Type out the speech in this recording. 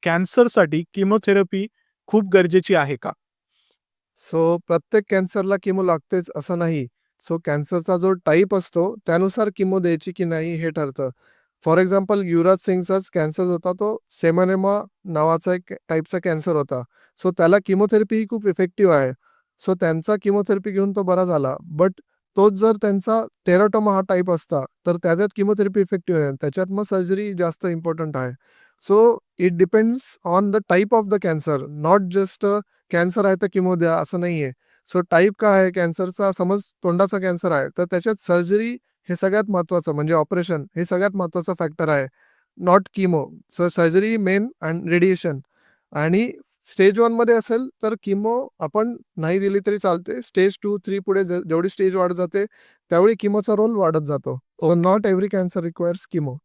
कॅन्सरसाठी chemotherapy खूप गरजेची आहे का? प्रत्येक कॅन्सरला किमो लागतेच असं नाही. कॅन्सरचा जो टाइप असतो त्यानुसार किमो द्यायची की नाही हे ठरतं. फॉर एक्झाम्पल युवराज सिंगचाच कॅन्सर होता, तो सेमानेमा नावाचा एक टाइपचा कॅन्सर होता. त्याला किमोथेरपी ही खूप इफेक्टिव्ह आहे. त्यांचा किमोथेरपी घेऊन तो बरा झाला. बट तोच जर त्यांचा टेराटोमा हा टाइप असता, तर त्याच्यात किमोथेरपी इफेक्टिव्ह आहे. त्याच्यात मग सर्जरी जास्त इम्पॉर्टंट आहे. It depends on the type of the cancer, not just cancer आहे तर किमो द्या असं नाहीये. टाइप काय आहे कॅन्सरचा, समज तोंडाचा कॅन्सर आहे, तर त्याच्यात सर्जरी हे सगळ्यात महत्त्वाचं, म्हणजे ऑपरेशन हे सगळ्यात महत्त्वाचा फॅक्टर आहे, not chemo. Surgery main and radiation. आणि स्टेज 1 मध्ये असेल तर किमो आपण नाही दिली तरी चालते. स्टेज 2-3 पुढे जेवढी स्टेज वाढत जाते, त्यावेळी किमोचा रोल वाढत जातो. Not every cancer requires Keemo.